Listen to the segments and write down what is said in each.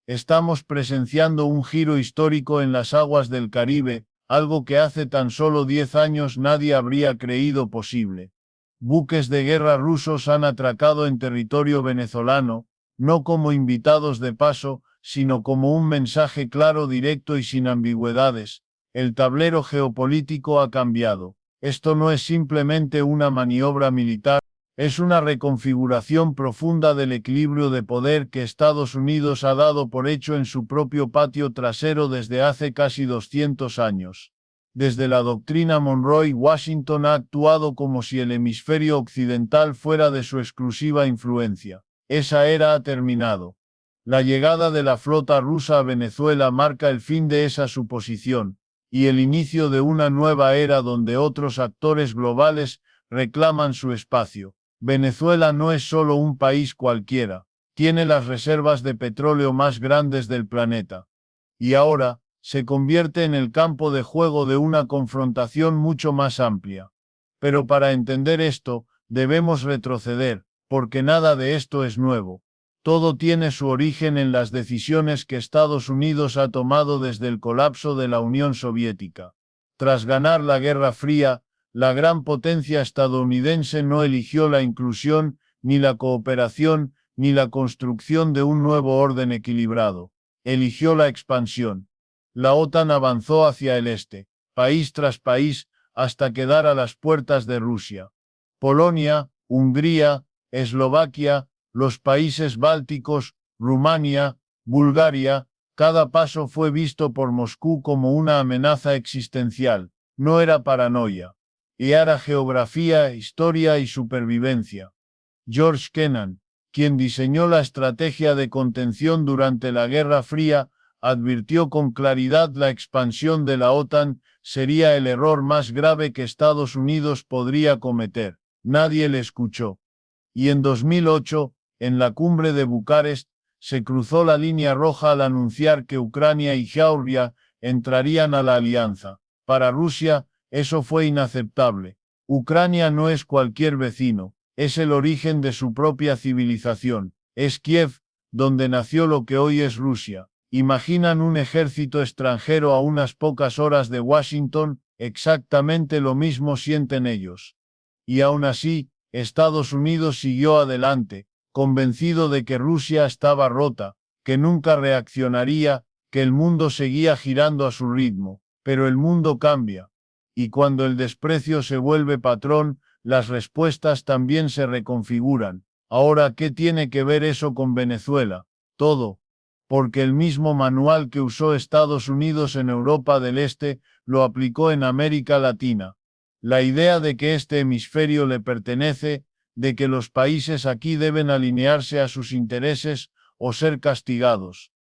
Estamos presenciando un giro histórico en las aguas del Caribe, algo que hace tan solo 10 años nadie habría creído posible. Buques de guerra rusos han atracado en territorio venezolano, no como invitados de paso, sino como un mensaje claro, directo y sin ambigüedades. El tablero geopolítico ha cambiado. Esto no es simplemente una maniobra militar, es una reconfiguración profunda del equilibrio de poder que Estados Unidos ha dado por hecho en su propio patio trasero desde hace casi 200 años. Desde la doctrina Monroe, Washington ha actuado como si el hemisferio occidental fuera de su exclusiva influencia. Esa era ha terminado. La llegada de la flota rusa a Venezuela marca el fin de esa suposición, y el inicio de una nueva era donde otros actores globales reclaman su espacio. Venezuela no es solo un país cualquiera, tiene las reservas de petróleo más grandes del planeta. Y ahora, se convierte en el campo de juego de una confrontación mucho más amplia. Pero para entender esto, debemos retroceder, porque nada de esto es nuevo. Todo tiene su origen en las decisiones que Estados Unidos ha tomado desde el colapso de la Unión Soviética. Tras ganar la Guerra Fría, la gran potencia estadounidense no eligió la inclusión, ni la cooperación, ni la construcción de un nuevo orden equilibrado. Eligió la expansión. La OTAN avanzó hacia el este, país tras país, hasta quedar a las puertas de Rusia. Polonia, Hungría, Eslovaquia, los países bálticos, Rumania, Bulgaria, cada paso fue visto por Moscú como una amenaza existencial, no era paranoia. Y era geografía, historia y supervivencia. George Kennan, quien diseñó la estrategia de contención durante la Guerra Fría, advirtió con claridad la expansión de la OTAN sería el error más grave que Estados Unidos podría cometer. Nadie le escuchó. Y en 2008, en la cumbre de Bucarest, se cruzó la línea roja al anunciar que Ucrania y Georgia entrarían a la alianza. Para Rusia, eso fue inaceptable. Ucrania no es cualquier vecino, es el origen de su propia civilización. Es Kiev, donde nació lo que hoy es Rusia. Imaginan un ejército extranjero a unas pocas horas de Washington, exactamente lo mismo sienten ellos. Y aún así, Estados Unidos siguió adelante, convencido de que Rusia estaba rota, que nunca reaccionaría, que el mundo seguía girando a su ritmo. Pero el mundo cambia. Y cuando el desprecio se vuelve patrón, las respuestas también se reconfiguran. Ahora, ¿qué tiene que ver eso con Venezuela? Todo. Porque el mismo manual que usó Estados Unidos en Europa del Este, lo aplicó en América Latina. La idea de que este hemisferio le pertenece, de que los países aquí deben alinearse a sus intereses o ser castigados.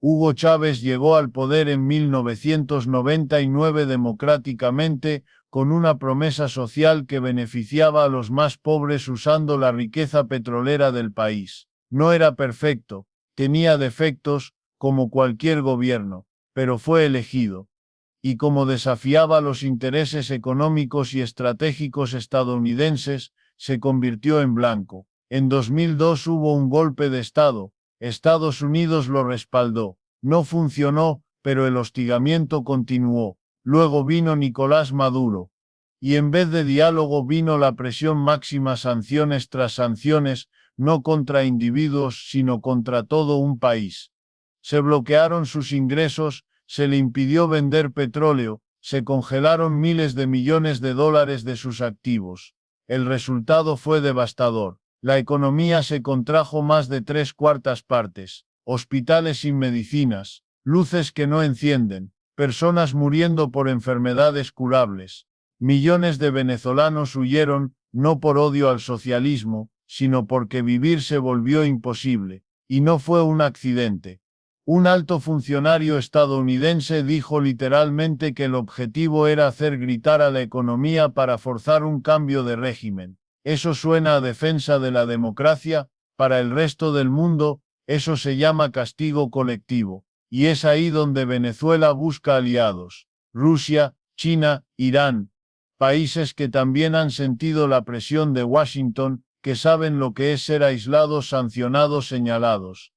Hugo Chávez llegó al poder en 1999 democráticamente, con una promesa social que beneficiaba a los más pobres usando la riqueza petrolera del país. No era perfecto, tenía defectos, como cualquier gobierno, pero fue elegido. Y como desafiaba los intereses económicos y estratégicos estadounidenses, se convirtió en blanco. En 2002 hubo un golpe de Estado. Estados Unidos lo respaldó. No funcionó, pero el hostigamiento continuó. Luego vino Nicolás Maduro. Y en vez de diálogo vino la presión máxima, sanciones tras sanciones, no contra individuos, sino contra todo un país. Se bloquearon sus ingresos, se le impidió vender petróleo, se congelaron miles de millones de dólares de sus activos. El resultado fue devastador. La economía se contrajo más de 3/4 partes. Hospitales sin medicinas, luces que no encienden, personas muriendo por enfermedades curables. Millones de venezolanos huyeron, no por odio al socialismo, sino porque vivir se volvió imposible. Y no fue un accidente. Un alto funcionario estadounidense dijo literalmente que el objetivo era hacer gritar a la economía para forzar un cambio de régimen. Eso suena a defensa de la democracia. Para el resto del mundo, eso se llama castigo colectivo. Y es ahí donde Venezuela busca aliados. Rusia, China, Irán. Países que también han sentido la presión de Washington, que saben lo que es ser aislados, sancionados, señalados.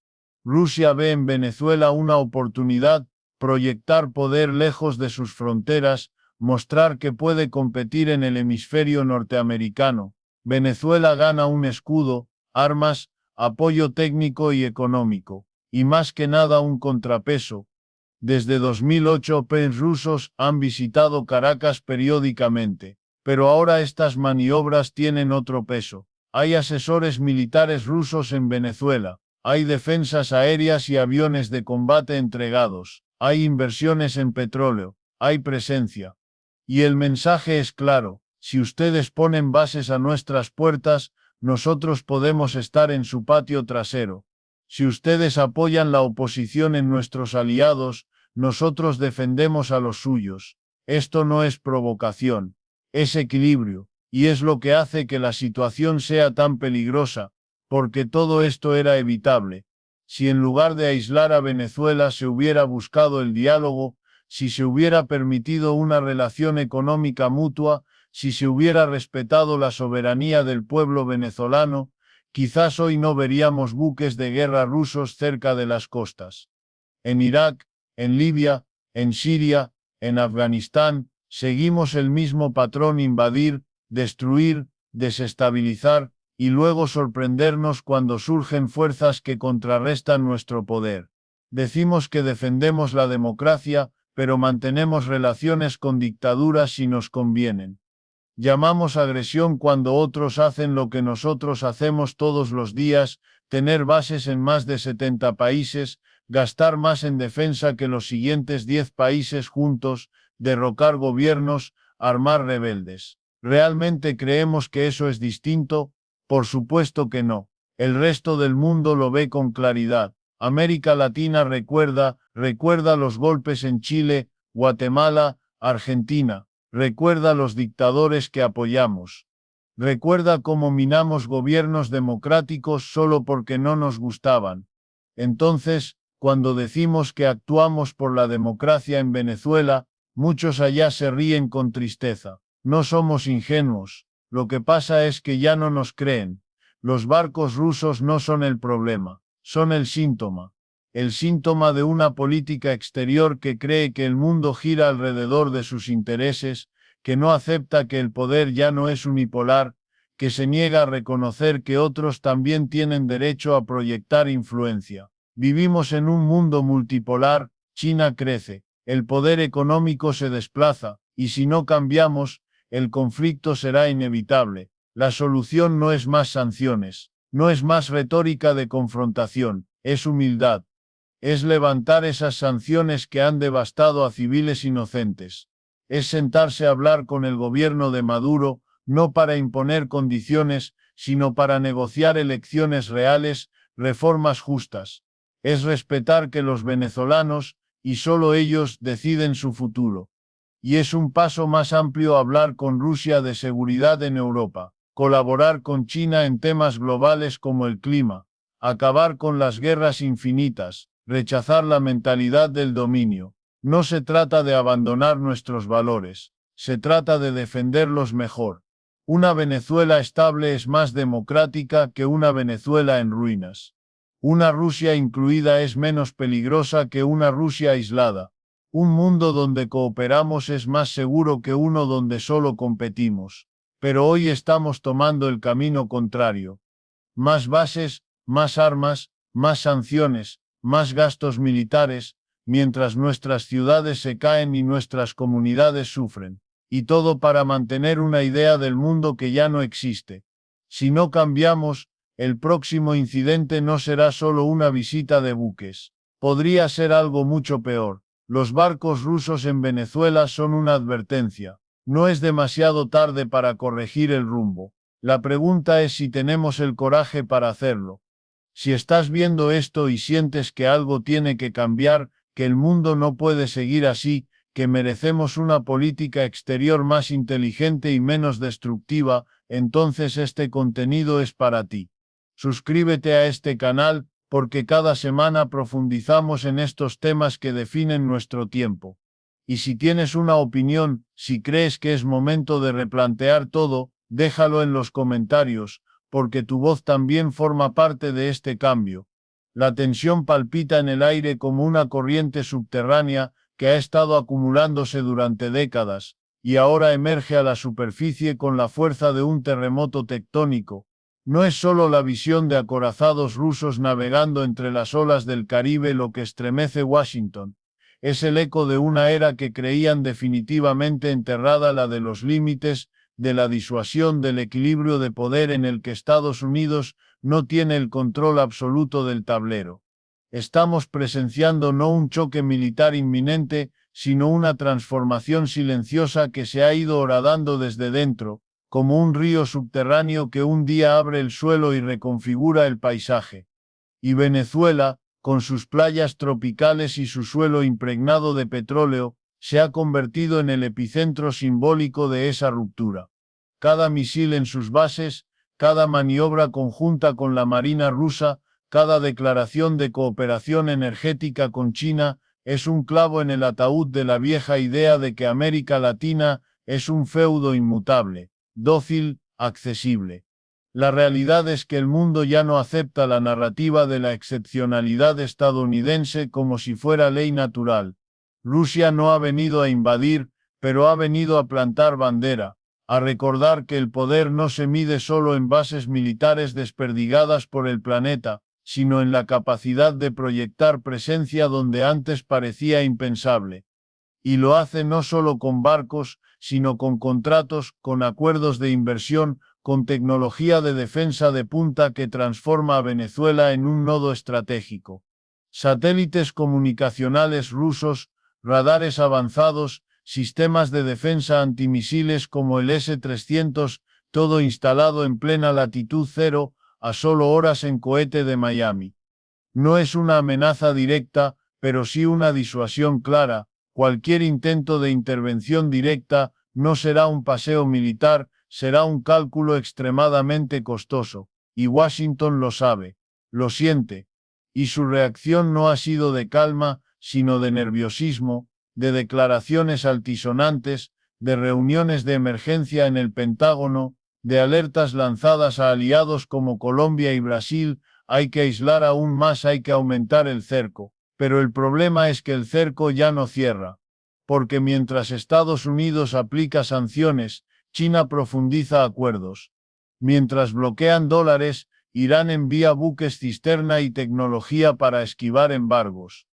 Rusia ve en Venezuela una oportunidad, proyectar poder lejos de sus fronteras, mostrar que puede competir en el hemisferio norteamericano. Venezuela gana un escudo, armas, apoyo técnico y económico, y más que nada un contrapeso. Desde 2008 OPEs rusos han visitado Caracas periódicamente, pero ahora estas maniobras tienen otro peso. Hay asesores militares rusos en Venezuela, hay defensas aéreas y aviones de combate entregados, hay inversiones en petróleo, hay presencia. Y el mensaje es claro: si ustedes ponen bases a nuestras puertas, nosotros podemos estar en su patio trasero. Si ustedes apoyan la oposición en nuestros aliados, nosotros defendemos a los suyos. Esto no es provocación, es equilibrio, y es lo que hace que la situación sea tan peligrosa, porque todo esto era evitable. Si en lugar de aislar a Venezuela se hubiera buscado el diálogo, si se hubiera permitido una relación económica mutua, si se hubiera respetado la soberanía del pueblo venezolano, quizás hoy no veríamos buques de guerra rusos cerca de las costas. En Irak, en Libia, en Siria, en Afganistán, seguimos el mismo patrón: invadir, destruir, desestabilizar, y luego sorprendernos cuando surgen fuerzas que contrarrestan nuestro poder. Decimos que defendemos la democracia, pero mantenemos relaciones con dictaduras si nos convienen. Llamamos agresión cuando otros hacen lo que nosotros hacemos todos los días: tener bases en más de 70 países, gastar más en defensa que los siguientes 10 países juntos, derrocar gobiernos, armar rebeldes. ¿Realmente creemos que eso es distinto? Por supuesto que no. El resto del mundo lo ve con claridad. América Latina recuerda los golpes en Chile, Guatemala, Argentina. Recuerda los dictadores que apoyamos. Recuerda cómo minamos gobiernos democráticos solo porque no nos gustaban. Entonces, cuando decimos que actuamos por la democracia en Venezuela, muchos allá se ríen con tristeza. No somos ingenuos. Lo que pasa es que ya no nos creen. Los barcos rusos no son el problema, son el síntoma. El síntoma de una política exterior que cree que el mundo gira alrededor de sus intereses, que no acepta que el poder ya no es unipolar, que se niega a reconocer que otros también tienen derecho a proyectar influencia. Vivimos en un mundo multipolar. China crece, el poder económico se desplaza, y si no cambiamos, el conflicto será inevitable. La solución no es más sanciones, no es más retórica de confrontación, es humildad. Es levantar esas sanciones que han devastado a civiles inocentes. Es sentarse a hablar con el gobierno de Maduro, no para imponer condiciones, sino para negociar elecciones reales, reformas justas. Es respetar que los venezolanos, y solo ellos, deciden su futuro. Y es un paso más amplio hablar con Rusia de seguridad en Europa, colaborar con China en temas globales como el clima, acabar con las guerras infinitas, rechazar la mentalidad del dominio. No se trata de abandonar nuestros valores, se trata de defenderlos mejor. Una Venezuela estable es más democrática que una Venezuela en ruinas. Una Rusia incluida es menos peligrosa que una Rusia aislada. Un mundo donde cooperamos es más seguro que uno donde solo competimos. Pero hoy estamos tomando el camino contrario. Más bases, más armas, más sanciones, más gastos militares, mientras nuestras ciudades se caen y nuestras comunidades sufren. Y todo para mantener una idea del mundo que ya no existe. Si no cambiamos, el próximo incidente no será solo una visita de buques. Podría ser algo mucho peor. Los barcos rusos en Venezuela son una advertencia. No es demasiado tarde para corregir el rumbo. La pregunta es si tenemos el coraje para hacerlo. Si estás viendo esto y sientes que algo tiene que cambiar, que el mundo no puede seguir así, que merecemos una política exterior más inteligente y menos destructiva, entonces este contenido es para ti. Suscríbete a este canal, porque cada semana profundizamos en estos temas que definen nuestro tiempo. Y si tienes una opinión, si crees que es momento de replantear todo, déjalo en los comentarios, porque tu voz también forma parte de este cambio. La tensión palpita en el aire como una corriente subterránea que ha estado acumulándose durante décadas, y ahora emerge a la superficie con la fuerza de un terremoto tectónico. No es solo la visión de acorazados rusos navegando entre las olas del Caribe lo que estremece Washington. Es el eco de una era que creían definitivamente enterrada, la de los límites, de la disuasión, del equilibrio de poder en el que Estados Unidos no tiene el control absoluto del tablero. Estamos presenciando no un choque militar inminente, sino una transformación silenciosa que se ha ido horadando desde dentro, como un río subterráneo que un día abre el suelo y reconfigura el paisaje. Y Venezuela, con sus playas tropicales y su suelo impregnado de petróleo, se ha convertido en el epicentro simbólico de esa ruptura. Cada misil en sus bases, cada maniobra conjunta con la Marina rusa, cada declaración de cooperación energética con China, es un clavo en el ataúd de la vieja idea de que América Latina es un feudo inmutable, dócil, accesible. La realidad es que el mundo ya no acepta la narrativa de la excepcionalidad estadounidense como si fuera ley natural. Rusia no ha venido a invadir, pero ha venido a plantar bandera, a recordar que el poder no se mide solo en bases militares desperdigadas por el planeta, sino en la capacidad de proyectar presencia donde antes parecía impensable. Y lo hace no solo con barcos, sino con contratos, con acuerdos de inversión, con tecnología de defensa de punta que transforma a Venezuela en un nodo estratégico. Satélites comunicacionales rusos, radares avanzados, sistemas de defensa antimisiles como el S-300, todo instalado en plena latitud cero, a solo horas en cohete de Miami. No es una amenaza directa, pero sí una disuasión clara. Cualquier intento de intervención directa no será un paseo militar, será un cálculo extremadamente costoso, y Washington lo sabe, lo siente, y su reacción no ha sido de calma, sino de nerviosismo, de declaraciones altisonantes, de reuniones de emergencia en el Pentágono, de alertas lanzadas a aliados como Colombia y Brasil. Hay que aislar aún más, hay que aumentar el cerco, pero el problema es que el cerco ya no cierra, porque mientras Estados Unidos aplica sanciones, China profundiza acuerdos. Mientras bloquean dólares, Irán envía buques cisterna y tecnología para esquivar embargos.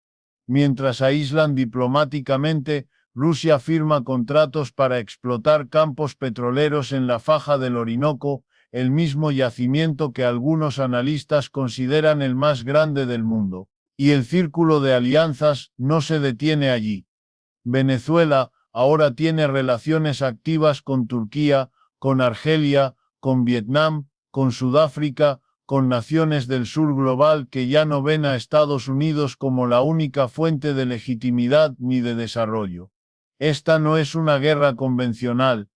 Mientras aíslan diplomáticamente, Rusia firma contratos para explotar campos petroleros en la faja del Orinoco, el mismo yacimiento que algunos analistas consideran el más grande del mundo. Y el círculo de alianzas no se detiene allí. Venezuela ahora tiene relaciones activas con Turquía, con Argelia, con Vietnam, con Sudáfrica, con naciones del sur global que ya no ven a Estados Unidos como la única fuente de legitimidad ni de desarrollo. Esta no es una guerra convencional,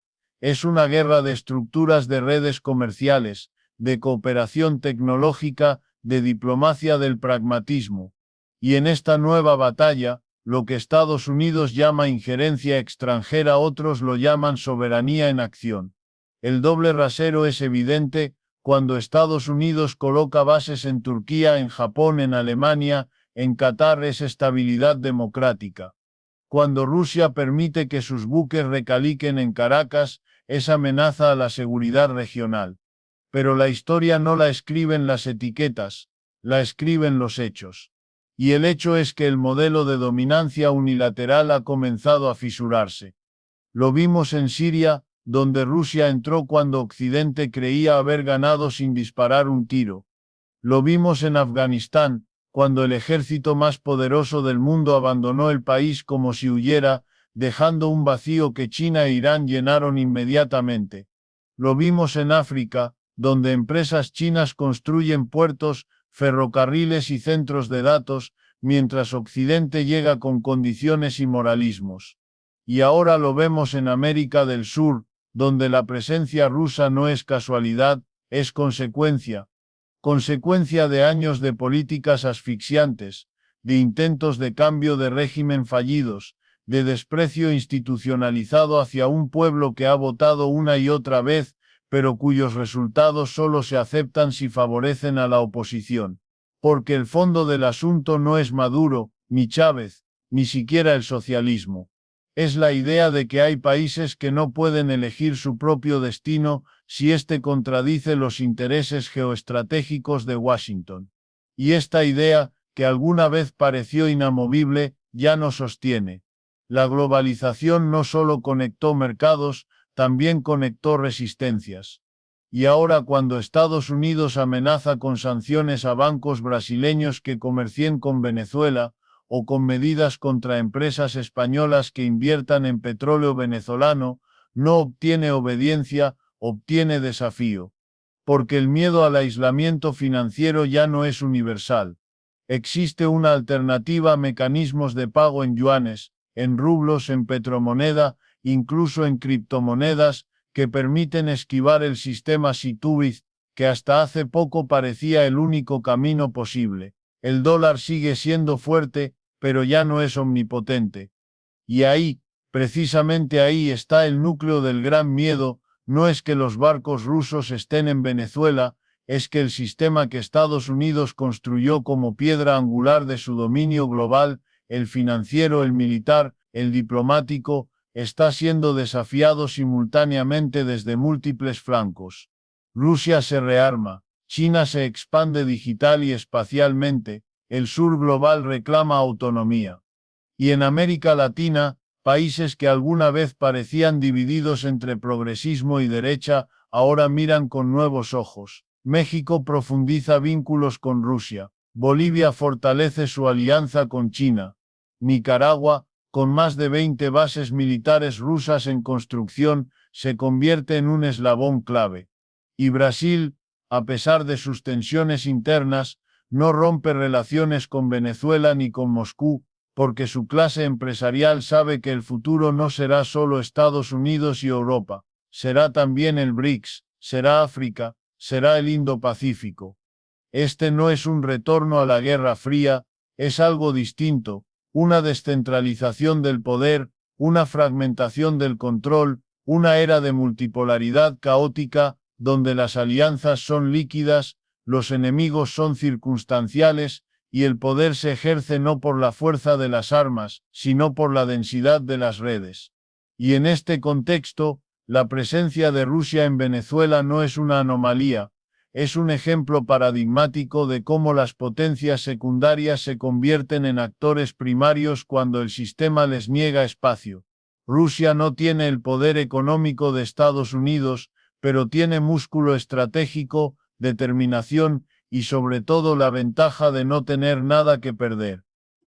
es una guerra de estructuras, de redes comerciales, de cooperación tecnológica, de diplomacia del pragmatismo. Y en esta nueva batalla, lo que Estados Unidos llama injerencia extranjera, otros lo llaman soberanía en acción. El doble rasero es evidente cuando Estados Unidos coloca bases en Turquía, en Japón, en Alemania, en Qatar, es estabilidad democrática. Cuando Rusia permite que sus buques recaliquen en Caracas, es amenaza a la seguridad regional. Pero la historia no la escriben las etiquetas, la escriben los hechos. Y el hecho es que el modelo de dominancia unilateral ha comenzado a fisurarse. Lo vimos en Siria, donde Rusia entró cuando Occidente creía haber ganado sin disparar un tiro. Lo vimos en Afganistán, cuando el ejército más poderoso del mundo abandonó el país como si huyera, dejando un vacío que China e Irán llenaron inmediatamente. Lo vimos en África, donde empresas chinas construyen puertos, ferrocarriles y centros de datos, mientras Occidente llega con condiciones y moralismos. Y ahora lo vemos en América del Sur, donde la presencia rusa no es casualidad, es consecuencia. Consecuencia de años de políticas asfixiantes, de intentos de cambio de régimen fallidos, de desprecio institucionalizado hacia un pueblo que ha votado una y otra vez, pero cuyos resultados solo se aceptan si favorecen a la oposición. porque el fondo del asunto no es Maduro, ni Chávez, ni siquiera el socialismo. Es la idea de que hay países que no pueden elegir su propio destino si éste contradice los intereses geoestratégicos de Washington. Y esta idea, que alguna vez pareció inamovible, ya no sostiene. La globalización no solo conectó mercados, también conectó resistencias. Y ahora cuando Estados Unidos amenaza con sanciones a bancos brasileños que comercien con Venezuela, o con medidas contra empresas españolas que inviertan en petróleo venezolano, no obtiene obediencia, obtiene desafío. Porque el miedo al aislamiento financiero ya no es universal. Existe una alternativa a mecanismos de pago en yuanes, en rublos, en petromoneda, incluso en criptomonedas, que permiten esquivar el sistema Situbiz, que hasta hace poco parecía el único camino posible. El dólar sigue siendo fuerte, pero ya no es omnipotente. Y ahí, precisamente ahí está el núcleo del gran miedo, no es que los barcos rusos estén en Venezuela, es que el sistema que Estados Unidos construyó como piedra angular de su dominio global, el financiero, el militar, el diplomático, está siendo desafiado simultáneamente desde múltiples flancos. Rusia se rearma, China se expande digital y espacialmente, el sur global reclama autonomía. Y en América Latina, países que alguna vez parecían divididos entre progresismo y derecha, ahora miran con nuevos ojos. México profundiza vínculos con Rusia. Bolivia fortalece su alianza con China. Nicaragua, con más de 20 bases militares rusas en construcción, se convierte en un eslabón clave. Y Brasil, a pesar de sus tensiones internas, no rompe relaciones con Venezuela ni con Moscú, porque su clase empresarial sabe que el futuro no será solo Estados Unidos y Europa, será también el BRICS, será África, será el Indo-Pacífico. Este no es un retorno a la Guerra Fría, es algo distinto, una descentralización del poder, una fragmentación del control, una era de multipolaridad caótica, donde las alianzas son líquidas, los enemigos son circunstanciales, y el poder se ejerce no por la fuerza de las armas, sino por la densidad de las redes. Y en este contexto, la presencia de Rusia en Venezuela no es una anomalía, es un ejemplo paradigmático de cómo las potencias secundarias se convierten en actores primarios cuando el sistema les niega espacio. Rusia no tiene el poder económico de Estados Unidos, pero tiene músculo estratégico, determinación y sobre todo la ventaja de no tener nada que perder.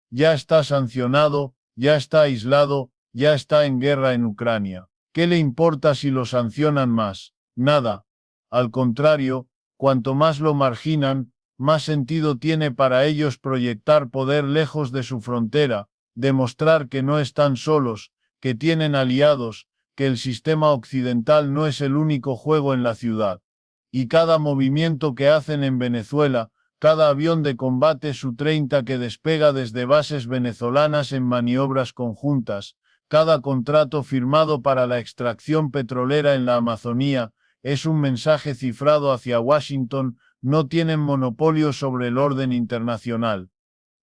Ya está sancionado, ya está aislado, ya está en guerra en Ucrania. ¿Qué le importa si lo sancionan más? Nada. Al contrario, cuanto más lo marginan, más sentido tiene para ellos proyectar poder lejos de su frontera, demostrar que no están solos, que tienen aliados, que el sistema occidental no es el único juego en la ciudad. Y cada movimiento que hacen en Venezuela, cada avión de combate Su-30 que despega desde bases venezolanas en maniobras conjuntas, cada contrato firmado para la extracción petrolera en la Amazonía, es un mensaje cifrado hacia Washington, no tienen monopolio sobre el orden internacional.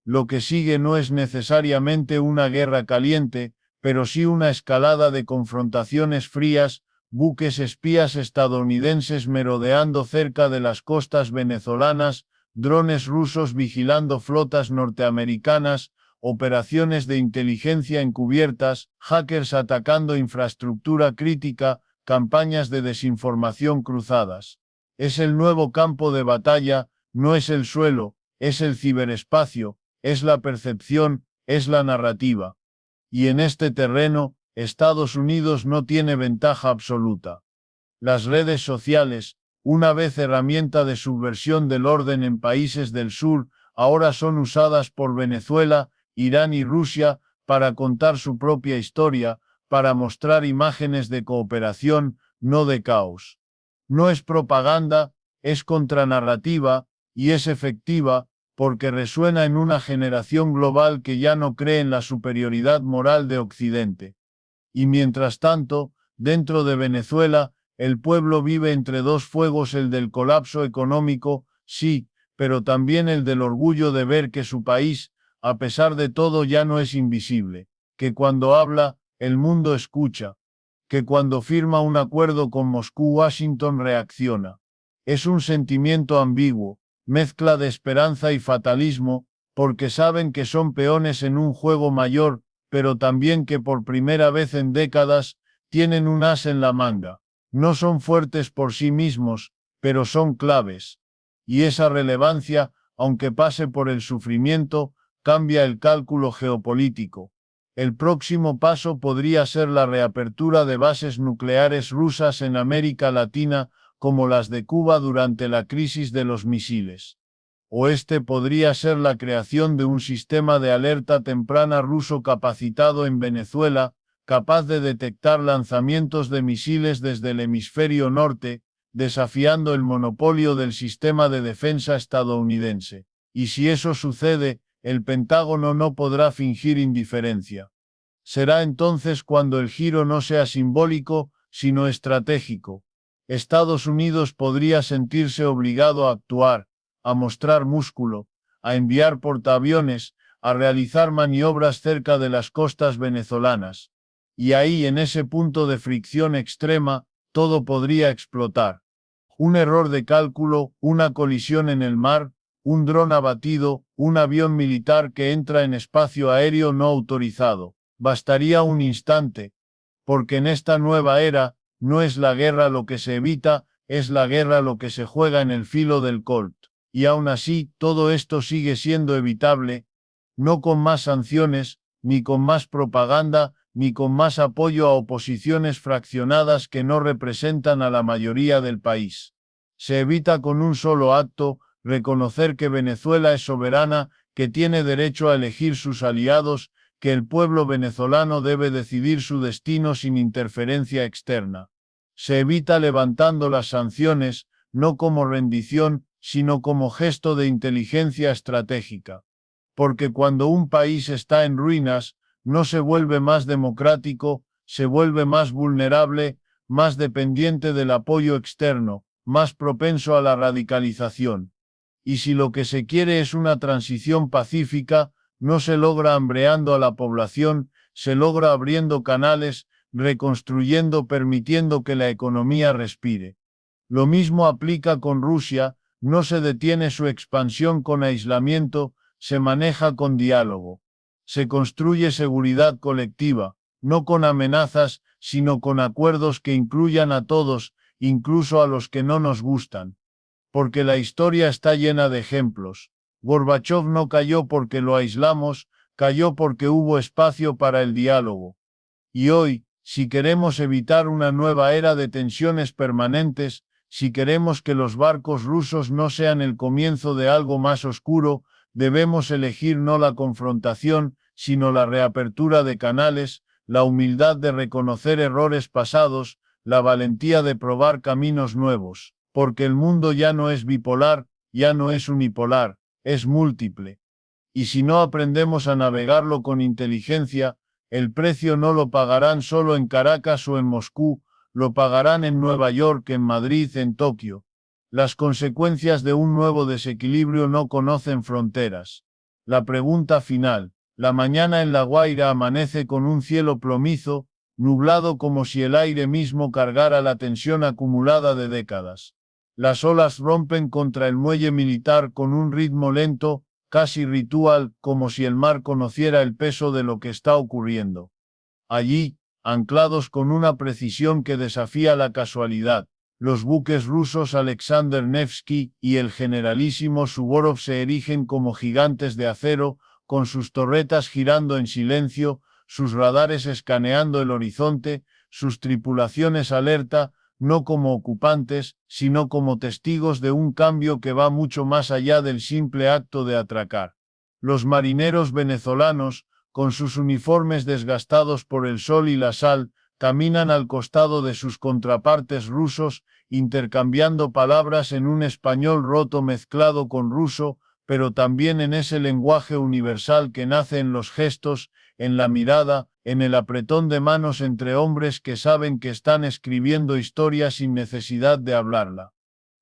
Lo que sigue no es necesariamente una guerra caliente, pero sí una escalada de confrontaciones frías, buques espías estadounidenses merodeando cerca de las costas venezolanas, drones rusos vigilando flotas norteamericanas, operaciones de inteligencia encubiertas, hackers atacando infraestructura crítica, campañas de desinformación cruzadas. Es el nuevo campo de batalla, no es el suelo, es el ciberespacio, es la percepción, es la narrativa. Y en este terreno, Estados Unidos no tiene ventaja absoluta. Las redes sociales, una vez herramienta de subversión del orden en países del sur, ahora son usadas por Venezuela, Irán y Rusia para contar su propia historia, para mostrar imágenes de cooperación, no de caos. No es propaganda, es contranarrativa, y es efectiva, porque resuena en una generación global que ya no cree en la superioridad moral de Occidente. Y mientras tanto, dentro de Venezuela, el pueblo vive entre dos fuegos, el del colapso económico, sí, pero también el del orgullo de ver que su país, a pesar de todo, ya no es invisible, que cuando habla, el mundo escucha, que cuando firma un acuerdo con Moscú, Washington reacciona. Es un sentimiento ambiguo, mezcla de esperanza y fatalismo, porque saben que son peones en un juego mayor, pero también que por primera vez en décadas tienen un as en la manga. No son fuertes por sí mismos, pero son claves. Y esa relevancia, aunque pase por el sufrimiento, cambia el cálculo geopolítico. El próximo paso podría ser la reapertura de bases nucleares rusas en América Latina, como las de Cuba durante la crisis de los misiles. O este podría ser la creación de un sistema de alerta temprana ruso capacitado en Venezuela, capaz de detectar lanzamientos de misiles desde el hemisferio norte, desafiando el monopolio del sistema de defensa estadounidense. Y si eso sucede, el Pentágono no podrá fingir indiferencia. Será entonces cuando el giro no sea simbólico, sino estratégico. Estados Unidos podría sentirse obligado a actuar, a mostrar músculo, a enviar portaaviones, a realizar maniobras cerca de las costas venezolanas. Y ahí, en ese punto de fricción extrema, todo podría explotar. Un error de cálculo, una colisión en el mar, un dron abatido, un avión militar que entra en espacio aéreo no autorizado. Bastaría un instante, porque en esta nueva era, no es la guerra lo que se evita, es la guerra lo que se juega en el filo del Colt. Y aún así, todo esto sigue siendo evitable, no con más sanciones, ni con más propaganda, ni con más apoyo a oposiciones fraccionadas que no representan a la mayoría del país. Se evita con un solo acto, reconocer que Venezuela es soberana, que tiene derecho a elegir sus aliados, que el pueblo venezolano debe decidir su destino sin interferencia externa. Se evita levantando las sanciones, no como rendición, sino como gesto de inteligencia estratégica. Porque cuando un país está en ruinas, no se vuelve más democrático, se vuelve más vulnerable, más dependiente del apoyo externo, más propenso a la radicalización. Y si lo que se quiere es una transición pacífica, no se logra hambreando a la población, se logra abriendo canales, reconstruyendo, permitiendo que la economía respire. Lo mismo aplica con Rusia, no se detiene su expansión con aislamiento, se maneja con diálogo. Se construye seguridad colectiva, no con amenazas, sino con acuerdos que incluyan a todos, incluso a los que no nos gustan. Porque la historia está llena de ejemplos. Gorbachov no cayó porque lo aislamos, cayó porque hubo espacio para el diálogo. Y hoy, si queremos evitar una nueva era de tensiones permanentes, si queremos que los barcos rusos no sean el comienzo de algo más oscuro, debemos elegir no la confrontación, sino la reapertura de canales, la humildad de reconocer errores pasados, la valentía de probar caminos nuevos, porque el mundo ya no es bipolar, ya no es unipolar, es múltiple. Y si no aprendemos a navegarlo con inteligencia, el precio no lo pagarán solo en Caracas o en Moscú, lo pagarán en Nueva York, en Madrid, en Tokio. Las consecuencias de un nuevo desequilibrio no conocen fronteras. La pregunta final. La mañana en La Guaira amanece con un cielo plomizo, nublado como si el aire mismo cargara la tensión acumulada de décadas. Las olas rompen contra el muelle militar con un ritmo lento, casi ritual, como si el mar conociera el peso de lo que está ocurriendo. Allí, anclados con una precisión que desafía la casualidad, los buques rusos Alexander Nevsky y el generalísimo Suvorov se erigen como gigantes de acero, con sus torretas girando en silencio, sus radares escaneando el horizonte, sus tripulaciones alerta, no como ocupantes, sino como testigos de un cambio que va mucho más allá del simple acto de atracar. Los marineros venezolanos, con sus uniformes desgastados por el sol y la sal, caminan al costado de sus contrapartes rusos, intercambiando palabras en un español roto mezclado con ruso, pero también en ese lenguaje universal que nace en los gestos, en la mirada, en el apretón de manos entre hombres que saben que están escribiendo historia sin necesidad de hablarla.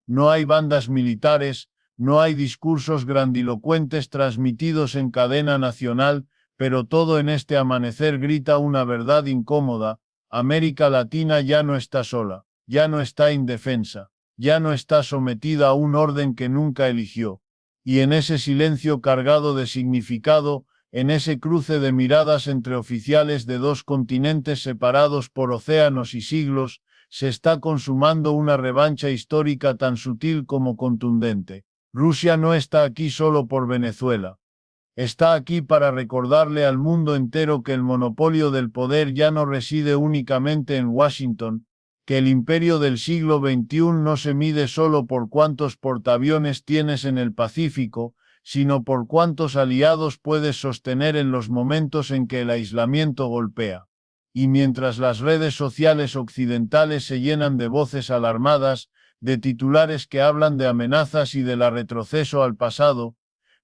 No hay bandas militares, No hay discursos grandilocuentes transmitidos en cadena nacional, pero todo en este amanecer grita una verdad incómoda: América Latina ya no está sola, ya no está indefensa, ya no está sometida a un orden que nunca eligió. Y en ese silencio cargado de significado, en ese cruce de miradas entre oficiales de dos continentes separados por océanos y siglos, se está consumando una revancha histórica tan sutil como contundente. Rusia no está aquí solo por Venezuela. Está aquí para recordarle al mundo entero que el monopolio del poder ya no reside únicamente en Washington, que el imperio del siglo XXI no se mide solo por cuántos portaaviones tienes en el Pacífico, sino por cuántos aliados puedes sostener en los momentos en que el aislamiento golpea. Y mientras las redes sociales occidentales se llenan de voces alarmadas, de titulares que hablan de amenazas y de la retroceso al pasado,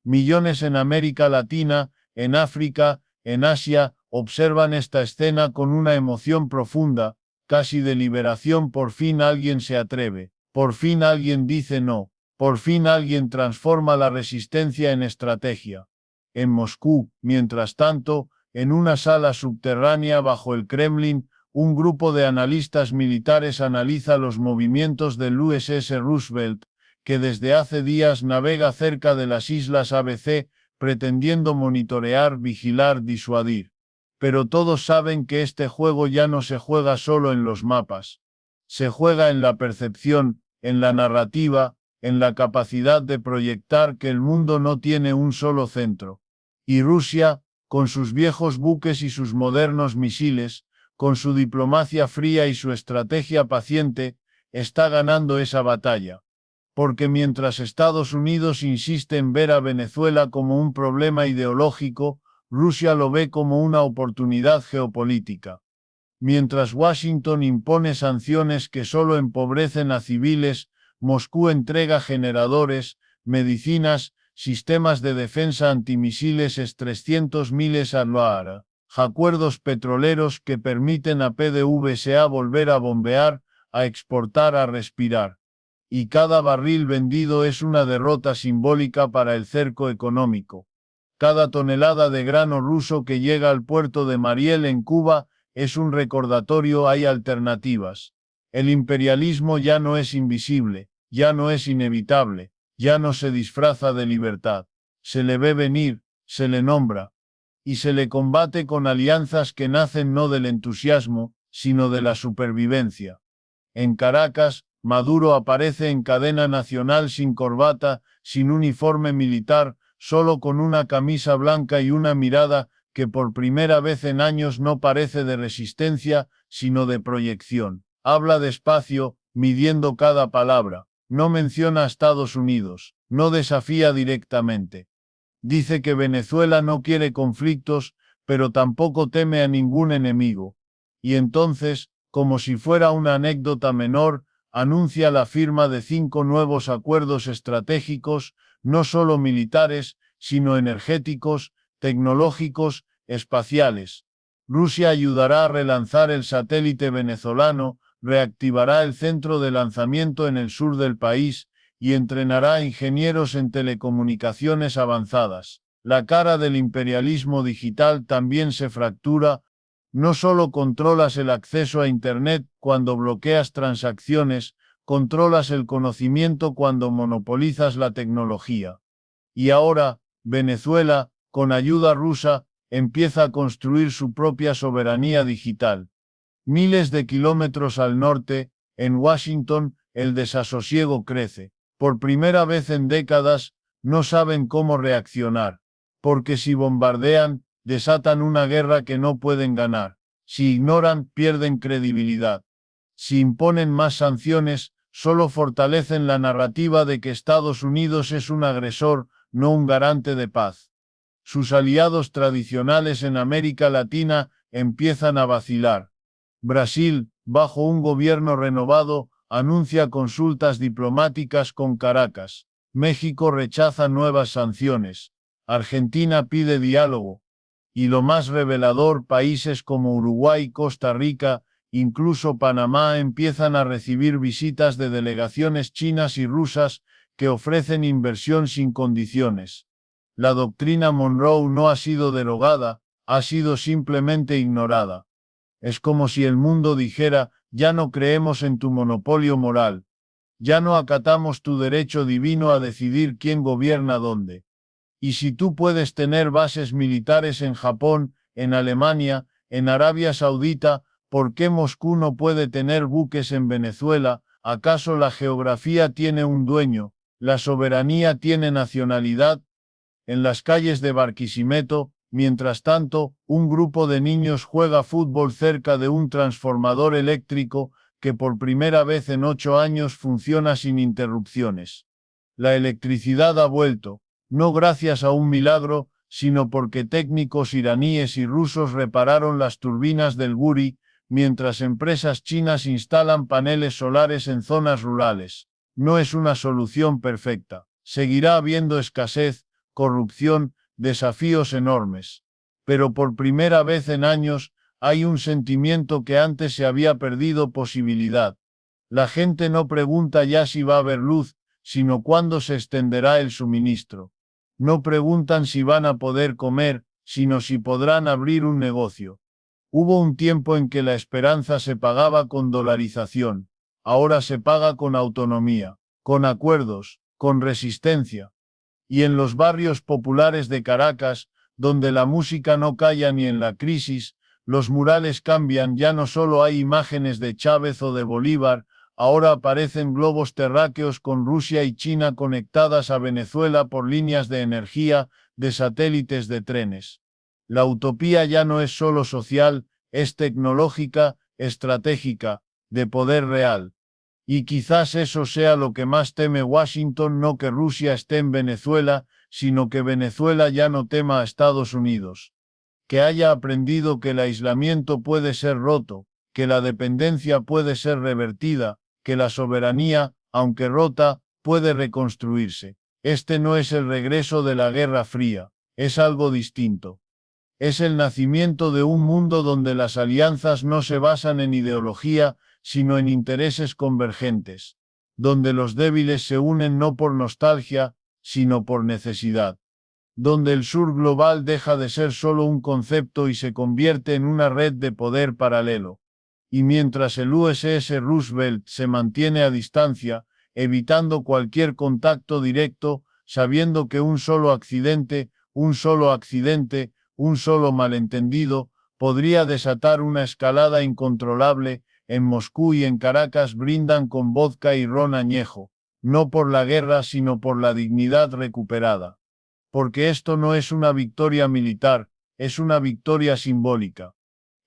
millones en América Latina, en África, en Asia, observan esta escena con una emoción profunda, casi de liberación. Por fin alguien se atreve, por fin alguien dice no, por fin alguien transforma la resistencia en estrategia. En Moscú, mientras tanto, en una sala subterránea bajo el Kremlin, un grupo de analistas militares analiza los movimientos del USS Roosevelt, que desde hace días navega cerca de las islas ABC, pretendiendo monitorear, vigilar, disuadir. Pero todos saben que este juego ya no se juega solo en los mapas. Se juega en la percepción, en la narrativa, en la capacidad de proyectar que el mundo no tiene un solo centro. Y Rusia, con sus viejos buques y sus modernos misiles, con su diplomacia fría y su estrategia paciente, está ganando esa batalla. Porque mientras Estados Unidos insiste en ver a Venezuela como un problema ideológico, Rusia lo ve como una oportunidad geopolítica. Mientras Washington impone sanciones que solo empobrecen a civiles, Moscú entrega generadores, medicinas, sistemas de defensa antimisiles S-300 a Loara, acuerdos petroleros que permiten a PDVSA volver a bombear, a exportar, a respirar. Y cada barril vendido es una derrota simbólica para el cerco económico. Cada tonelada de grano ruso que llega al puerto de Mariel en Cuba es un recordatorio: hay alternativas. El imperialismo ya no es invisible, ya no es inevitable, ya no se disfraza de libertad. Se le ve venir, se le nombra, y se le combate con alianzas que nacen no del entusiasmo, sino de la supervivencia. En Caracas, Maduro aparece en cadena nacional sin corbata, sin uniforme militar, solo con una camisa blanca y una mirada que por primera vez en años no parece de resistencia, sino de proyección. Habla despacio, midiendo cada palabra. No menciona a Estados Unidos, no desafía directamente. Dice que Venezuela no quiere conflictos, pero tampoco teme a ningún enemigo. Y entonces, como si fuera una anécdota menor, anuncia la firma de 5 nuevos acuerdos estratégicos, no solo militares, sino energéticos, tecnológicos, espaciales. Rusia ayudará a relanzar el satélite venezolano, reactivará el centro de lanzamiento en el sur del país y entrenará ingenieros en telecomunicaciones avanzadas. La cara del imperialismo digital también se fractura. No solo controlas el acceso a Internet cuando bloqueas transacciones, controlas el conocimiento cuando monopolizas la tecnología. Y ahora, Venezuela, con ayuda rusa, empieza a construir su propia soberanía digital. Miles de kilómetros al norte, en Washington, el desasosiego crece. Por primera vez en décadas, no saben cómo reaccionar. Porque si bombardean, desatan una guerra que no pueden ganar. Si ignoran, pierden credibilidad. Si imponen más sanciones, solo fortalecen la narrativa de que Estados Unidos es un agresor, no un garante de paz. Sus aliados tradicionales en América Latina empiezan a vacilar. Brasil, bajo un gobierno renovado, anuncia consultas diplomáticas con Caracas. México rechaza nuevas sanciones. Argentina pide diálogo. Y lo más revelador, países como Uruguay, Costa Rica, incluso Panamá empiezan a recibir visitas de delegaciones chinas y rusas que ofrecen inversión sin condiciones. La doctrina Monroe no ha sido derogada, ha sido simplemente ignorada. Es como si el mundo dijera, ya no creemos en tu monopolio moral. Ya no acatamos tu derecho divino a decidir quién gobierna dónde. Y si tú puedes tener bases militares en Japón, en Alemania, en Arabia Saudita, ¿por qué Moscú no puede tener buques en Venezuela? ¿Acaso la geografía tiene un dueño? ¿La soberanía tiene nacionalidad? En las calles de Barquisimeto, mientras tanto, un grupo de niños juega fútbol cerca de un transformador eléctrico que por primera vez en 8 años funciona sin interrupciones. La electricidad ha vuelto, no gracias a un milagro, sino porque técnicos iraníes y rusos repararon las turbinas del Guri, mientras empresas chinas instalan paneles solares en zonas rurales. No es una solución perfecta. Seguirá habiendo escasez, corrupción, desafíos enormes. Pero por primera vez en años, hay un sentimiento que antes se había perdido posibilidad. La gente no pregunta ya si va a haber luz, sino cuándo se extenderá el suministro. No preguntan si van a poder comer, sino si podrán abrir un negocio. Hubo un tiempo en que la esperanza se pagaba con dolarización. Ahora se paga con autonomía, con acuerdos, con resistencia. Y en los barrios populares de Caracas, donde la música no calla ni en la crisis, los murales cambian, ya no solo hay imágenes de Chávez o de Bolívar, ahora aparecen globos terráqueos con Rusia y China conectadas a Venezuela por líneas de energía, de satélites de trenes. La utopía ya no es solo social, es tecnológica, estratégica, de poder real. Y quizás eso sea lo que más teme Washington, no que Rusia esté en Venezuela, sino que Venezuela ya no tema a Estados Unidos. Que haya aprendido que el aislamiento puede ser roto, que la dependencia puede ser revertida, que la soberanía, aunque rota, puede reconstruirse. Este no es el regreso de la Guerra Fría, es algo distinto. Es el nacimiento de un mundo donde las alianzas no se basan en ideología, sino en intereses convergentes, donde los débiles se unen no por nostalgia, sino por necesidad, donde el sur global deja de ser solo un concepto y se convierte en una red de poder paralelo. Y mientras el USS Roosevelt se mantiene a distancia, evitando cualquier contacto directo, sabiendo que un solo accidente, un solo malentendido, podría desatar una escalada incontrolable. En Moscú y en Caracas brindan con vodka y ron añejo, no por la guerra sino por la dignidad recuperada. Porque esto no es una victoria militar, es una victoria simbólica.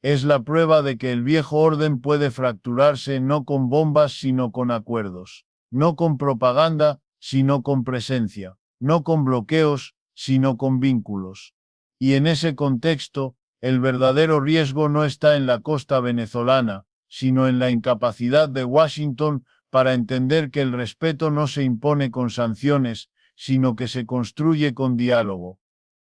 Es la prueba de que el viejo orden puede fracturarse no con bombas sino con acuerdos, no con propaganda, sino con presencia, no con bloqueos, sino con vínculos. Y en ese contexto, el verdadero riesgo no está en la costa venezolana, sino en la incapacidad de Washington para entender que el respeto no se impone con sanciones, sino que se construye con diálogo.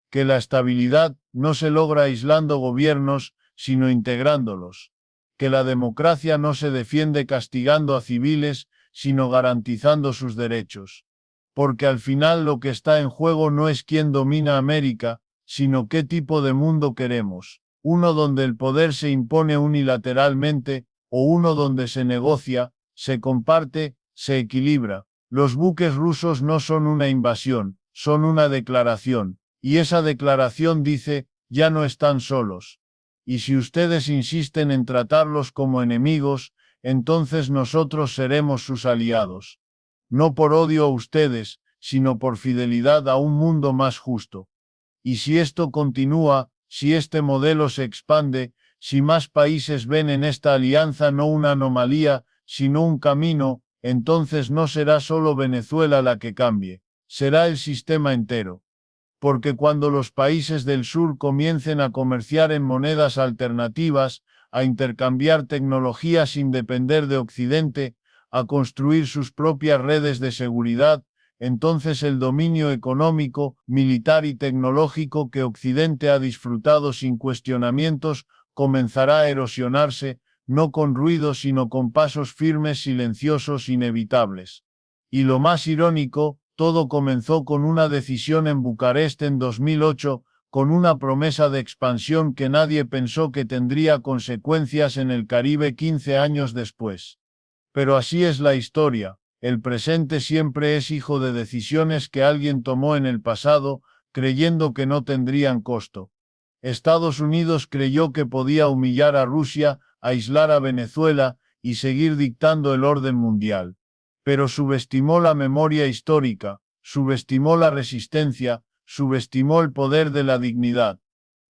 Que la estabilidad no se logra aislando gobiernos, sino integrándolos. Que la democracia no se defiende castigando a civiles, sino garantizando sus derechos. Porque al final lo que está en juego no es quién domina América, sino qué tipo de mundo queremos. Uno donde el poder se impone unilateralmente, o uno donde se negocia, se comparte, se equilibra. Los buques rusos no son una invasión, son una declaración. Y esa declaración dice, ya no están solos. Y si ustedes insisten en tratarlos como enemigos, entonces nosotros seremos sus aliados. No por odio a ustedes, sino por fidelidad a un mundo más justo. Y si esto continúa, si este modelo se expande, si más países ven en esta alianza no una anomalía, sino un camino, entonces no será solo Venezuela la que cambie, será el sistema entero. Porque cuando los países del sur comiencen a comerciar en monedas alternativas, a intercambiar tecnología sin depender de Occidente, a construir sus propias redes de seguridad, entonces el dominio económico, militar y tecnológico que Occidente ha disfrutado sin cuestionamientos comenzará a erosionarse, no con ruido sino con pasos firmes, silenciosos, inevitables. Y lo más irónico Todo comenzó con una decisión en Bucarest en 2008, con una promesa de expansión que nadie pensó que tendría consecuencias en el Caribe 15 años después. Pero así es la historia, el presente siempre es hijo de decisiones que alguien tomó en el pasado, creyendo que no tendrían costo. Estados Unidos creyó que podía humillar a Rusia, aislar a Venezuela y seguir dictando el orden mundial. Pero subestimó la memoria histórica, subestimó la resistencia, subestimó el poder de la dignidad.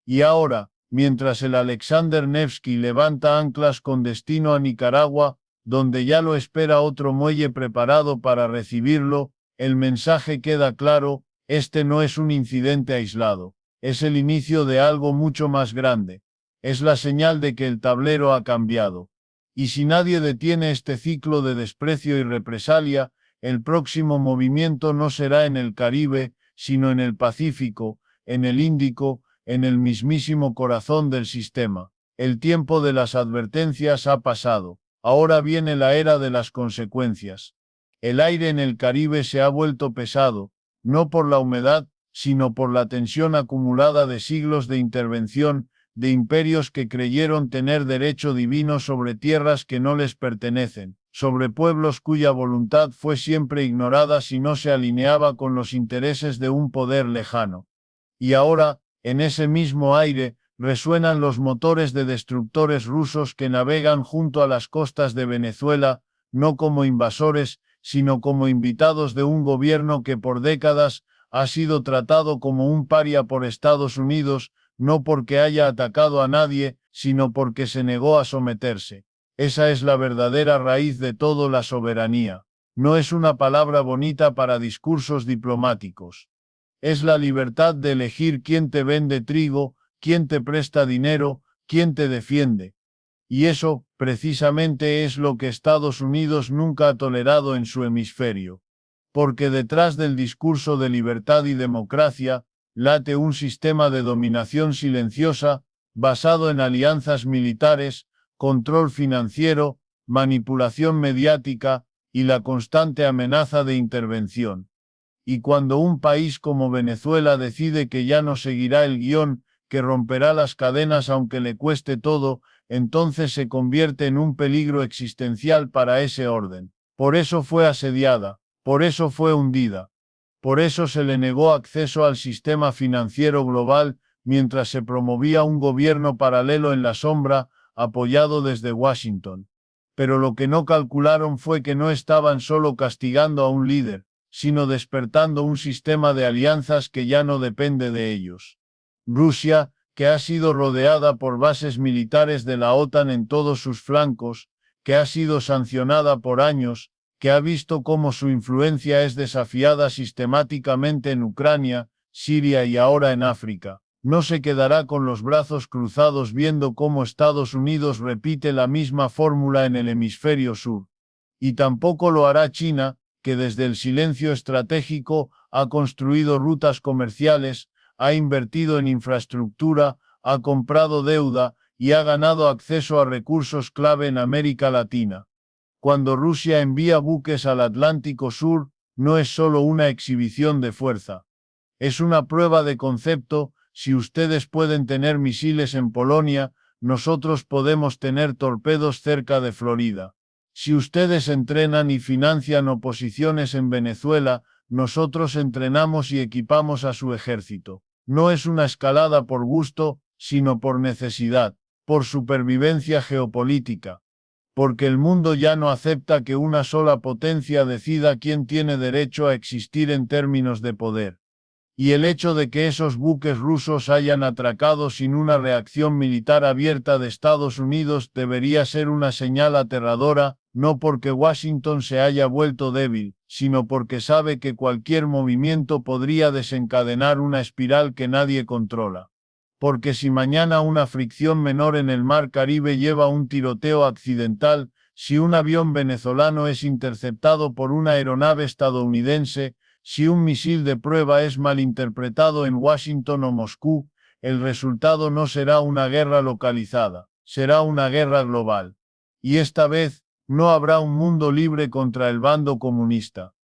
Y ahora, mientras el Alexander Nevsky levanta anclas con destino a Nicaragua, donde ya lo espera otro muelle preparado para recibirlo, el mensaje queda claro, este no es un incidente aislado, es el inicio de algo mucho más grande. Es la señal de que el tablero ha cambiado. Y si nadie detiene este ciclo de desprecio y represalia, el próximo movimiento no será en el Caribe, sino en el Pacífico, en el Índico, en el mismísimo corazón del sistema. El tiempo de las advertencias ha pasado. Ahora viene la era de las consecuencias. El aire en el Caribe se ha vuelto pesado, no por la humedad, sino por la tensión acumulada de siglos de intervención, de imperios que creyeron tener derecho divino sobre tierras que no les pertenecen, sobre pueblos cuya voluntad fue siempre ignorada si no se alineaba con los intereses de un poder lejano. Y ahora, en ese mismo aire, resuenan los motores de destructores rusos que navegan junto a las costas de Venezuela, no como invasores, sino como invitados de un gobierno que por décadas ha sido tratado como un paria por Estados Unidos, no porque haya atacado a nadie, sino porque se negó a someterse. Esa es la verdadera raíz de todo la soberanía. No es una palabra bonita para discursos diplomáticos. Es la libertad de elegir quién te vende trigo, quién te presta dinero, quién te defiende. Y eso, precisamente, es lo que Estados Unidos nunca ha tolerado en su hemisferio. Porque detrás del discurso de libertad y democracia, late un sistema de dominación silenciosa, basado en alianzas militares, control financiero, manipulación mediática y la constante amenaza de intervención. Y cuando un país como Venezuela decide que ya no seguirá el guión, que romperá las cadenas aunque le cueste todo, entonces se convierte en un peligro existencial para ese orden. Por eso fue asediada, por eso fue hundida. Por eso se le negó acceso al sistema financiero global, mientras se promovía un gobierno paralelo en la sombra, apoyado desde Washington. Pero lo que no calcularon fue que no estaban solo castigando a un líder, sino despertando un sistema de alianzas que ya no depende de ellos. Rusia, que ha sido rodeada por bases militares de la OTAN en todos sus flancos, que ha sido sancionada por años, que ha visto cómo su influencia es desafiada sistemáticamente en Ucrania, Siria y ahora en África, no se quedará con los brazos cruzados viendo cómo Estados Unidos repite la misma fórmula en el hemisferio sur. Y tampoco lo hará China, que desde el silencio estratégico ha construido rutas comerciales, ha invertido en infraestructura, ha comprado deuda y ha ganado acceso a recursos clave en América Latina. Cuando Rusia envía buques al Atlántico Sur, no es solo una exhibición de fuerza. Es una prueba de concepto. Si ustedes pueden tener misiles en Polonia, nosotros podemos tener torpedos cerca de Florida. Si ustedes entrenan y financian oposiciones en Venezuela, nosotros entrenamos y equipamos a su ejército. No es una escalada por gusto, sino por necesidad, por supervivencia geopolítica. Porque el mundo ya no acepta que una sola potencia decida quién tiene derecho a existir en términos de poder. Y el hecho de que esos buques rusos hayan atracado sin una reacción militar abierta de Estados Unidos debería ser una señal aterradora, no porque Washington se haya vuelto débil, sino porque sabe que cualquier movimiento podría desencadenar una espiral que nadie controla. Porque si mañana una fricción menor en el mar Caribe lleva a un tiroteo accidental, si un avión venezolano es interceptado por una aeronave estadounidense, si un misil de prueba es malinterpretado en Washington o Moscú, el resultado no será una guerra localizada, será una guerra global. Y esta vez, no habrá un mundo libre contra el bando comunista.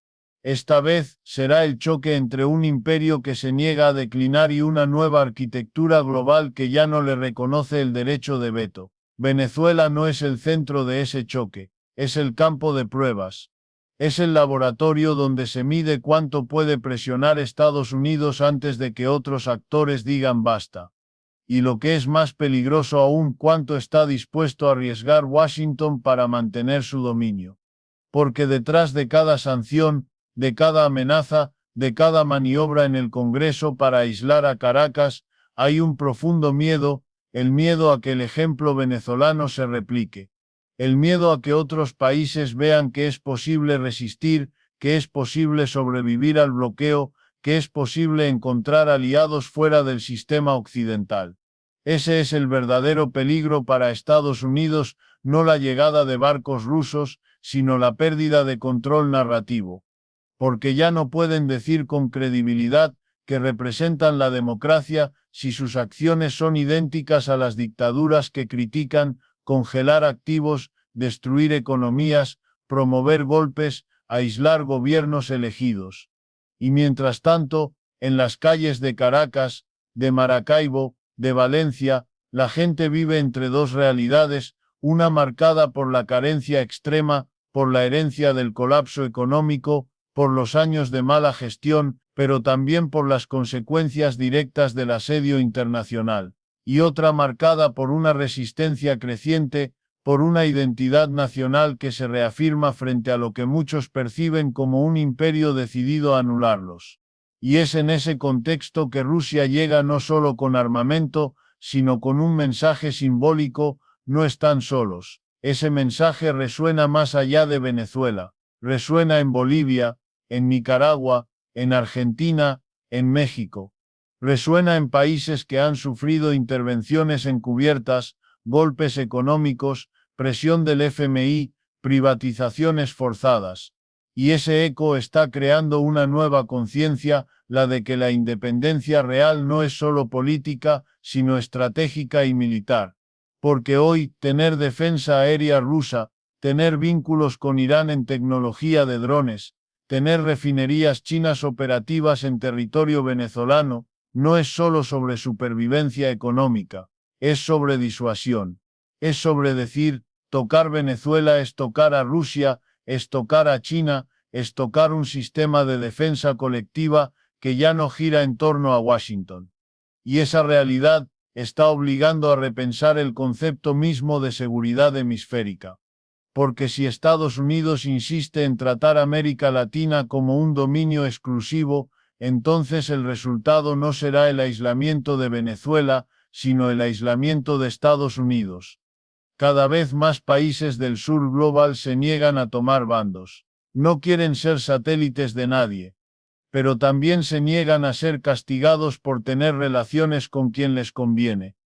Esta vez será el choque entre un imperio que se niega a declinar y una nueva arquitectura global que ya no le reconoce el derecho de veto. Venezuela no es el centro de ese choque, es el campo de pruebas. Es el laboratorio donde se mide cuánto puede presionar Estados Unidos antes de que otros actores digan basta. Y lo que es más peligroso aún, cuánto está dispuesto a arriesgar Washington para mantener su dominio. Porque detrás de cada sanción, de cada amenaza, de cada maniobra en el Congreso para aislar a Caracas, hay un profundo miedo, el miedo a que el ejemplo venezolano se replique. El miedo a que otros países vean que es posible resistir, que es posible sobrevivir al bloqueo, que es posible encontrar aliados fuera del sistema occidental. Ese es el verdadero peligro para Estados Unidos, no la llegada de barcos rusos, sino la pérdida de control narrativo. Porque ya no pueden decir con credibilidad que representan la democracia si sus acciones son idénticas a las dictaduras que critican, congelar activos, destruir economías, promover golpes, aislar gobiernos elegidos. Y mientras tanto, en las calles de Caracas, de Maracaibo, de Valencia, la gente vive entre dos realidades, una marcada por la carencia extrema, por la herencia del colapso económico, por los años de mala gestión, pero también por las consecuencias directas del asedio internacional, y otra marcada por una resistencia creciente, por una identidad nacional que se reafirma frente a lo que muchos perciben como un imperio decidido a anularlos. Y es en ese contexto que Rusia llega no solo con armamento, sino con un mensaje simbólico: no están solos. Ese mensaje resuena más allá de Venezuela, resuena en Bolivia, en Nicaragua, en Argentina, en México. Resuena en países que han sufrido intervenciones encubiertas, golpes económicos, presión del FMI, privatizaciones forzadas. Y ese eco está creando una nueva conciencia, la de que la independencia real no es solo política, sino estratégica y militar. Porque hoy, tener defensa aérea rusa, tener vínculos con Irán en tecnología de drones, tener refinerías chinas operativas en territorio venezolano, no es solo sobre supervivencia económica, es sobre disuasión. Es sobre decir, tocar Venezuela es tocar a Rusia, es tocar a China, es tocar un sistema de defensa colectiva que ya no gira en torno a Washington. Y esa realidad está obligando a repensar el concepto mismo de seguridad hemisférica. Porque si Estados Unidos insiste en tratar a América Latina como un dominio exclusivo, entonces el resultado no será el aislamiento de Venezuela, sino el aislamiento de Estados Unidos. Cada vez más países del sur global se niegan a tomar bandos. No quieren ser satélites de nadie. Pero también se niegan a ser castigados por tener relaciones con quien les conviene.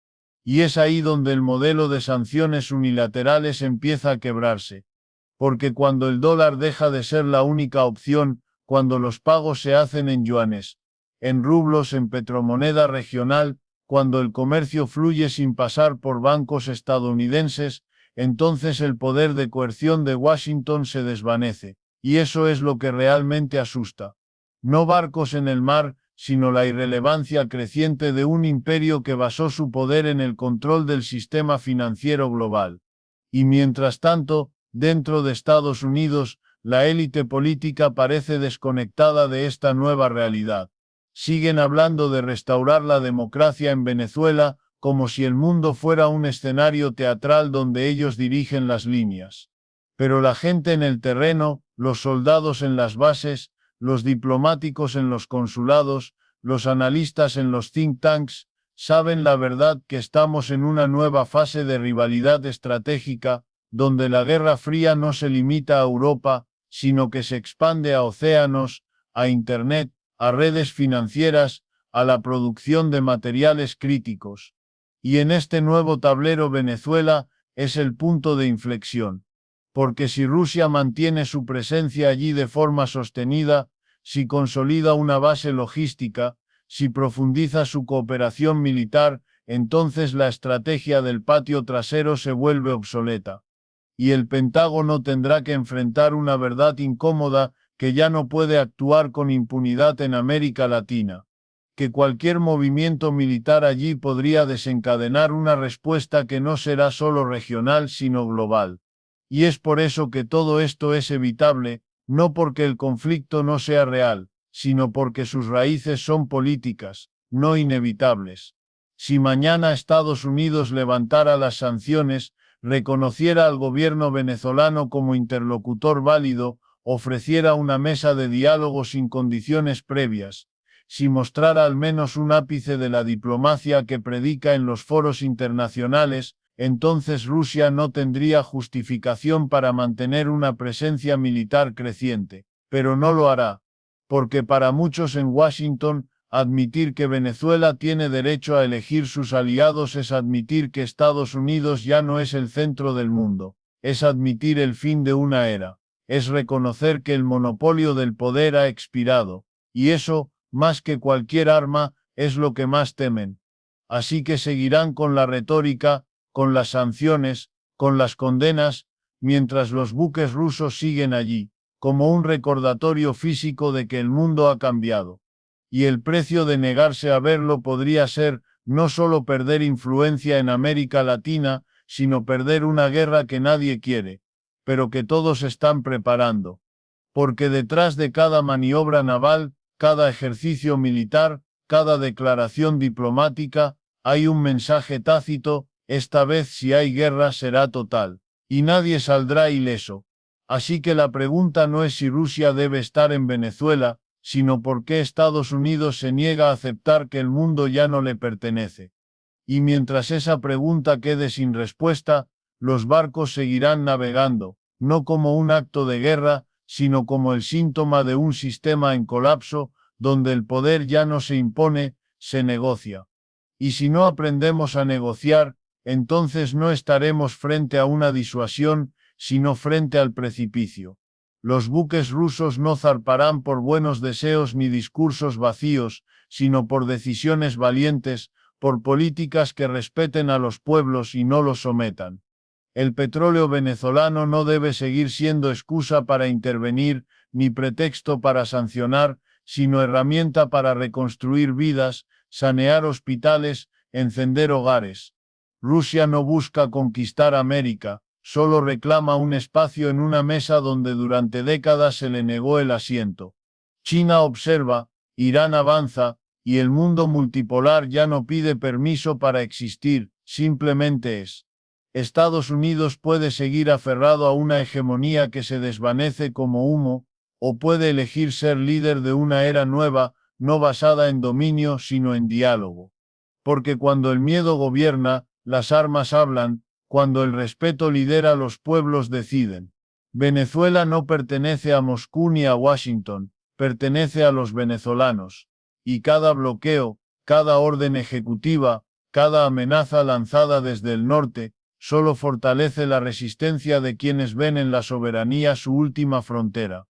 Y es ahí donde el modelo de sanciones unilaterales empieza a quebrarse. Porque cuando el dólar deja de ser la única opción, cuando los pagos se hacen en yuanes, en rublos, en petromoneda regional, cuando el comercio fluye sin pasar por bancos estadounidenses, entonces el poder de coerción de Washington se desvanece. Y eso es lo que realmente asusta. No barcos en el mar, sino la irrelevancia creciente de un imperio que basó su poder en el control del sistema financiero global. Y mientras tanto, dentro de Estados Unidos, la élite política parece desconectada de esta nueva realidad. Siguen hablando de restaurar la democracia en Venezuela, como si el mundo fuera un escenario teatral donde ellos dirigen las líneas. Pero la gente en el terreno, los soldados en las bases, los diplomáticos en los consulados, los analistas en los think tanks, saben la verdad: que estamos en una nueva fase de rivalidad estratégica, donde la Guerra Fría no se limita a Europa, sino que se expande a océanos, a Internet, a redes financieras, a la producción de materiales críticos. Y en este nuevo tablero Venezuela es el punto de inflexión. Porque si Rusia mantiene su presencia allí de forma sostenida, si consolida una base logística, si profundiza su cooperación militar, entonces la estrategia del patio trasero se vuelve obsoleta. Y el Pentágono tendrá que enfrentar una verdad incómoda, que ya no puede actuar con impunidad en América Latina, que cualquier movimiento militar allí podría desencadenar una respuesta que no será solo regional sino global. Y es por eso que todo esto es evitable, no porque el conflicto no sea real, sino porque sus raíces son políticas, no inevitables. Si mañana Estados Unidos levantara las sanciones, reconociera al gobierno venezolano como interlocutor válido, ofreciera una mesa de diálogo sin condiciones previas, si mostrara al menos un ápice de la diplomacia que predica en los foros internacionales, entonces Rusia no tendría justificación para mantener una presencia militar creciente, pero no lo hará, porque para muchos en Washington, admitir que Venezuela tiene derecho a elegir sus aliados es admitir que Estados Unidos ya no es el centro del mundo, es admitir el fin de una era, es reconocer que el monopolio del poder ha expirado, y eso, más que cualquier arma, es lo que más temen. Así que seguirán con la retórica, con las sanciones, con las condenas, mientras los buques rusos siguen allí, como un recordatorio físico de que el mundo ha cambiado. Y el precio de negarse a verlo podría ser, no solo perder influencia en América Latina, sino perder una guerra que nadie quiere, pero que todos están preparando. Porque detrás de cada maniobra naval, cada ejercicio militar, cada declaración diplomática, hay un mensaje tácito: esta vez si hay guerra será total, y nadie saldrá ileso. Así que la pregunta no es si Rusia debe estar en Venezuela, sino por qué Estados Unidos se niega a aceptar que el mundo ya no le pertenece. Y mientras esa pregunta quede sin respuesta, los barcos seguirán navegando, no como un acto de guerra, sino como el síntoma de un sistema en colapso, donde el poder ya no se impone, se negocia. Y si no aprendemos a negociar, entonces no estaremos frente a una disuasión, sino frente al precipicio. Los buques rusos no zarparán por buenos deseos ni discursos vacíos, sino por decisiones valientes, por políticas que respeten a los pueblos y no los sometan. El petróleo venezolano no debe seguir siendo excusa para intervenir, ni pretexto para sancionar, sino herramienta para reconstruir vidas, sanear hospitales, encender hogares. Rusia no busca conquistar América, solo reclama un espacio en una mesa donde durante décadas se le negó el asiento. China observa, Irán avanza, y el mundo multipolar ya no pide permiso para existir, simplemente es. Estados Unidos puede seguir aferrado a una hegemonía que se desvanece como humo, o puede elegir ser líder de una era nueva, no basada en dominio sino en diálogo. Porque cuando el miedo gobierna, las armas hablan, cuando el respeto lidera, los pueblos deciden. Venezuela no pertenece a Moscú ni a Washington, pertenece a los venezolanos. Y cada bloqueo, cada orden ejecutiva, cada amenaza lanzada desde el norte, solo fortalece la resistencia de quienes ven en la soberanía su última frontera.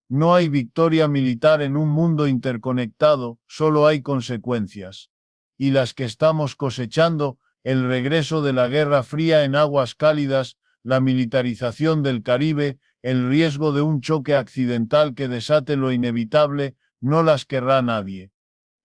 No hay victoria militar en un mundo interconectado, solo hay consecuencias. Y las que estamos cosechando: el regreso de la Guerra Fría en aguas cálidas, la militarización del Caribe, el riesgo de un choque accidental que desate lo inevitable, no las querrá nadie.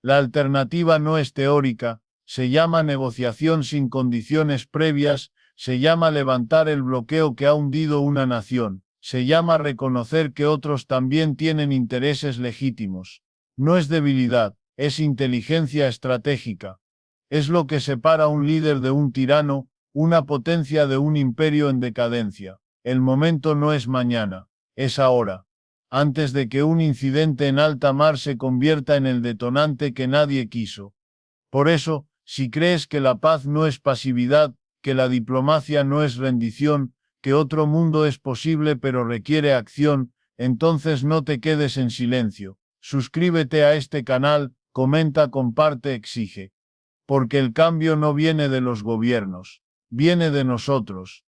La alternativa no es teórica, se llama negociación sin condiciones previas, se llama levantar el bloqueo que ha hundido una nación, se llama reconocer que otros también tienen intereses legítimos. No es debilidad, es inteligencia estratégica. Es lo que separa un líder de un tirano, una potencia de un imperio en decadencia. El momento no es mañana, es ahora. Antes de que un incidente en alta mar se convierta en el detonante que nadie quiso. Por eso, si crees que la paz no es pasividad, que la diplomacia no es rendición, que otro mundo es posible pero requiere acción, entonces no te quedes en silencio. Suscríbete a este canal, comenta, comparte, exige. Porque el cambio no viene de los gobiernos, viene de nosotros.